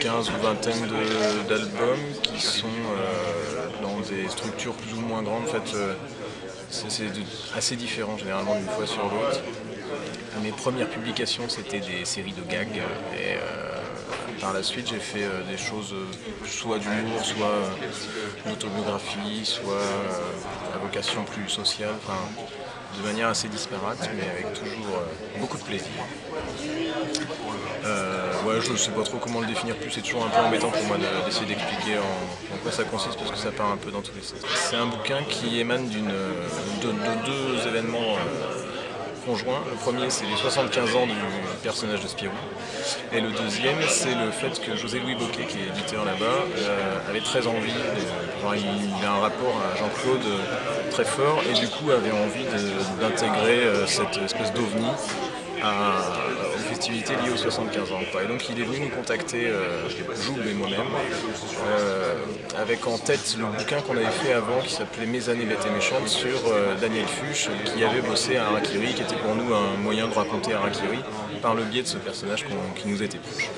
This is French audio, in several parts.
15 ou vingtaine d'albums qui sont dans des structures plus ou moins grandes. En fait, c'est assez différent généralement d'une fois sur l'autre. Mes premières publications, c'était des séries de gags. Et par la suite, j'ai fait des choses soit d'humour, soit d'autobiographie, soit à vocation plus sociale, enfin, de manière assez disparate, mais avec toujours beaucoup de plaisir. Ouais, je ne sais pas trop comment le définir plus, c'est toujours un peu embêtant pour moi d'essayer d'expliquer en quoi ça consiste parce que ça part un peu dans tous les sens. C'est un bouquin qui émane de deux événements conjoints. Le premier, c'est les 75 ans du personnage de Spirou, et le deuxième, c'est le fait que José-Louis Bocquet, qui est éditeur là-bas, avait très envie, il a un rapport à Jean-Claude très fort, et du coup avait envie d'intégrer cette espèce d'ovni aux festivités liées aux 75 ans. Et donc il est venu nous contacter, Joub et moi-même, avec en tête le bouquin qu'on avait fait avant qui s'appelait Mes années bêtes et méchantes sur Daniel Fuchs, qui avait bossé à Harakiri, qui était pour nous un moyen de raconter Harakiri par le biais de ce personnage qui nous était proche.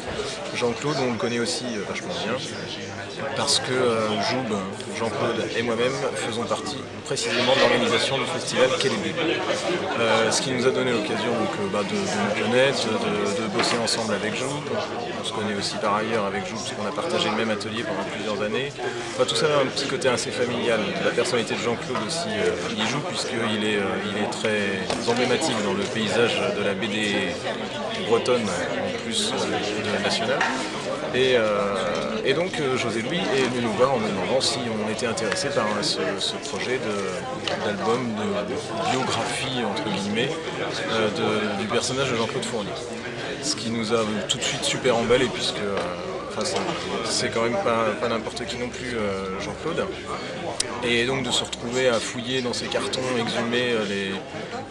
Jean-Claude, on le connaît aussi vachement bien, parce que Joub, Jean-Claude et moi-même faisons partie précisément de l'organisation du festival Quai des Bulles. Ce qui nous a donné l'occasion de nous connaître, de bosser ensemble avec Joub. On se connaît aussi par ailleurs avec Joub, parce qu'on a partagé le même atelier pendant plusieurs années. Enfin, tout ça a un petit côté assez familial. La personnalité de Jean-Claude aussi y joue, puisqu'il est très emblématique dans le paysage de la BD bretonne, en plus de nationale. Et donc José-Louis est venu nous voir en nous demandant si on était intéressé par ce projet d'album, de biographie entre guillemets, du personnage de Jean-Claude Fournier. Ce qui nous a tout de suite super emballé, puisque c'est quand même pas n'importe qui non plus, Jean-Claude. Et donc de se retrouver à fouiller dans ces cartons, exhumer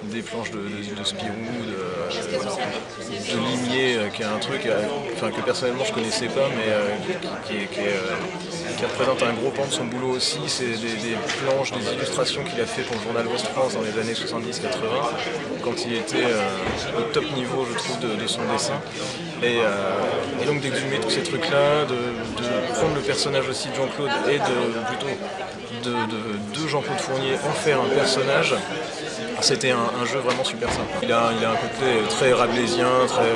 des planches de Spirou, de Limier, qui est un truc que personnellement je connaissais pas, mais qui représente un gros pan de son boulot aussi. C'est des planches, des illustrations qu'il a fait pour le journal Ouest-France dans les années 70-80, quand il était au top niveau, je trouve, de son dessin. Et donc d'exhumer tous ces trucs-là, de prendre le personnage aussi de Jean-Claude et de Jean-Claude Fournier en faire un personnage, c'était un jeu vraiment super sympa. Il a un côté très rabelaisien, très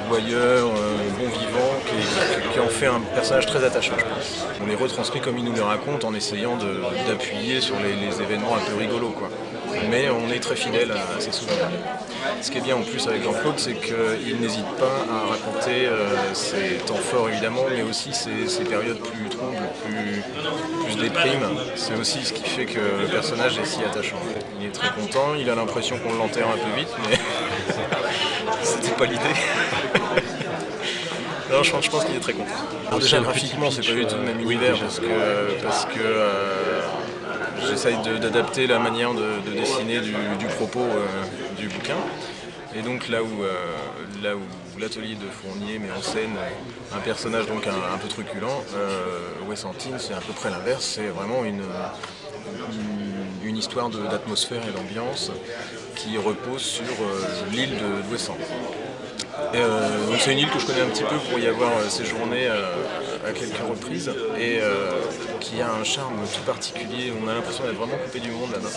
voyeur, bon vivant, qui en fait un personnage très attachant, je pense. On les retranscrit comme il nous les raconte, en essayant d'appuyer sur les événements un peu rigolos, quoi. Mais on est très fidèle à ces souvenirs. Ce qui est bien en plus avec Jean-Claude, c'est qu'il n'hésite pas à raconter ses temps forts évidemment, mais aussi ses périodes plus troubles, plus déprimes. C'est aussi ce qui fait que le personnage est si attachant. Il est très content, il a l'impression qu'on l'enterre un peu vite, mais c'était pas l'idée. Non, je pense qu'il est très content. Alors déjà graphiquement, c'est pas du tout le même univers, parce que j'essaye d'adapter la manière de dessiner du propos du bouquin. Et donc là où l'atelier de Fournier met en scène un personnage donc un peu truculent, Wes Antine, c'est à peu près l'inverse. C'est vraiment une histoire d'atmosphère et d'ambiance qui repose sur l'île de Ouessant. Donc c'est une île que je connais un petit peu pour y avoir séjourné à quelques reprises, et qui a un charme tout particulier. On a l'impression d'être vraiment coupé du monde là-bas.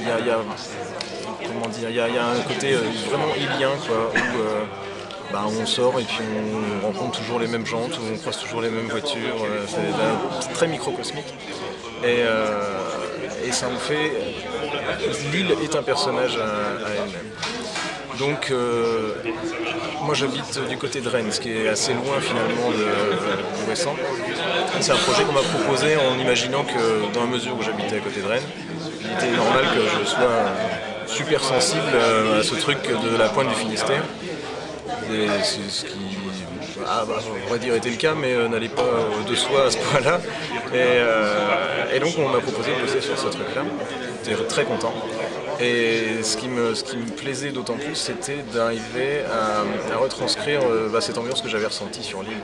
Il y a un côté vraiment ilien, quoi, où on sort et puis on rencontre toujours les mêmes gens, on croise toujours les mêmes voitures, c'est très microcosmique. Et ça me fait... L'île est un personnage à elle-même. Donc moi j'habite du côté de Rennes, ce qui est assez loin finalement de Ouessant. C'est un projet qu'on m'a proposé en imaginant que dans la mesure où j'habitais à côté de Rennes, il était normal que je sois super sensible à ce truc de la pointe du Finistère. C'est ce qui, on va dire, était le cas, mais n'allait pas de soi à ce point-là. Et donc on m'a proposé de bosser sur ce truc-là. J'étais très content. Et ce qui me plaisait d'autant plus, c'était d'arriver à retranscrire cette ambiance que j'avais ressentie sur l'île,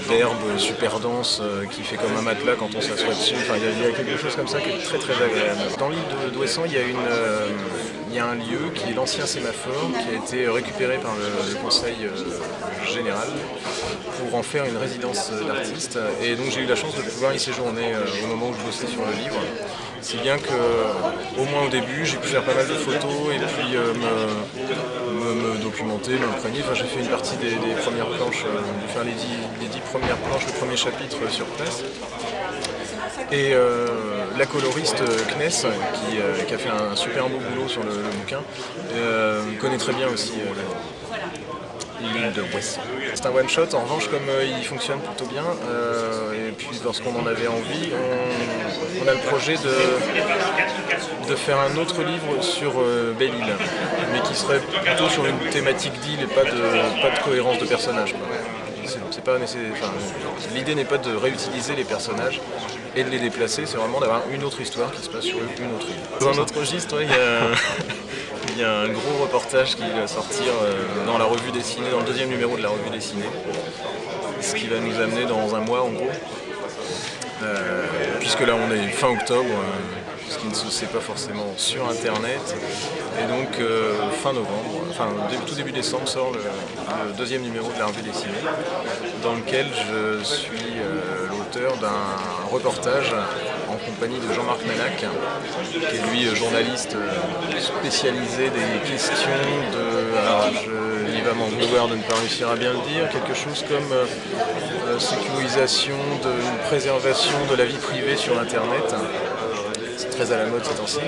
d'herbe super dense qui fait comme un matelas quand on s'assoit dessus. Enfin, il y a quelque chose comme ça qui est très très agréable. Dans l'île d'Ouessant, il y a un lieu qui est l'ancien sémaphore, qui a été récupéré par le conseil général pour en faire une résidence d'artiste. Et donc j'ai eu la chance de pouvoir y séjourner au moment où je bossais sur le livre. Si bien que, au moins au début, j'ai pu faire pas mal de photos et puis me documenter, m'imprégner. Enfin, j'ai fait une partie des premières planches, j'ai fait les 10 premières planches, le premier chapitre sur place. Et la coloriste Kness, qui a fait un super beau boulot sur le bouquin, connaît très bien aussi l'île de Ouessant. C'est un one-shot, en revanche, comme il fonctionne plutôt bien, et puis parce qu'on en avait envie, on a le projet de faire un autre livre sur Belle-Île, mais qui serait plutôt sur une thématique d'île et pas de cohérence de personnages. C'est pas nécessaire. Enfin, l'idée n'est pas de réutiliser les personnages et de les déplacer, c'est vraiment d'avoir une autre histoire qui se passe sur une autre île. Dans un autre registre, il y a un gros reportage qui va sortir dans la revue dessinée, dans le 2e numéro de la revue dessinée, ce qui va nous amener dans un mois en gros, puisque là on est fin octobre, ce qui ne se sait pas forcément sur internet, et donc fin novembre, enfin tout début décembre sort le 2e numéro de la revue dessinée, dans lequel je suis l'auteur d'un reportage en compagnie de Jean-Marc Manac, qui est lui journaliste spécialisé des questions il va m'en vouloir de ne pas réussir à bien le dire, quelque chose comme sécurisation, préservation de la vie privée sur internet. C'est très à la mode ces temps-ci.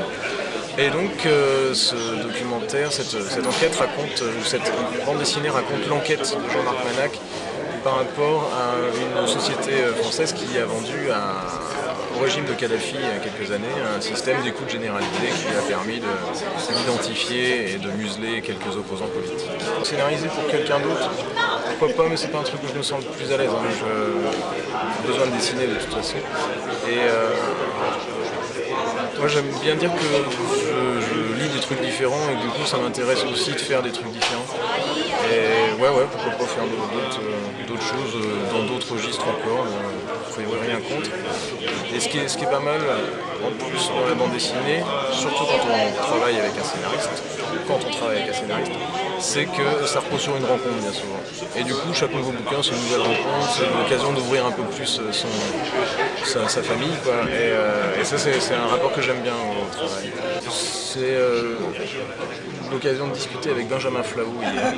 Et donc ce documentaire, cette enquête raconte, cette bande dessinée raconte l'enquête de Jean-Marc Manac par rapport à une société française qui a vendu au régime de Kadhafi il y a quelques années un système d'écoute généralisé qui lui a permis d'identifier et de museler quelques opposants politiques. Scénarisé pour quelqu'un d'autre, pourquoi pas, mais c'est pas un truc où je me sens le plus à l'aise. J'ai besoin de dessiner de toute façon. Et moi j'aime bien dire que je lis des trucs différents et du coup ça m'intéresse aussi de faire des trucs différents. Et pourquoi pas faire d'autres choses dans d'autres registres encore, a priori rien contre. Et ce qui est pas mal, en plus dans la bande dessinée, surtout quand on travaille avec un scénariste, c'est que ça repose sur une rencontre bien souvent. Et du coup, chaque nouveau bouquin, c'est une nouvelle rencontre, c'est l'occasion d'ouvrir un peu plus sa famille, quoi. Et ça, c'est un rapport que j'aime bien au travail. C'est l'occasion de discuter avec Benjamin Flahou hier.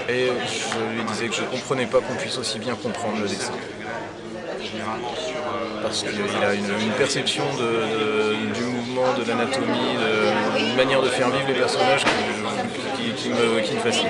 Et je lui disais que je ne comprenais pas qu'on puisse aussi bien comprendre le dessin. Parce qu'il a une perception du mouvement, de l'anatomie, une manière de faire vivre les personnages qui me fascine.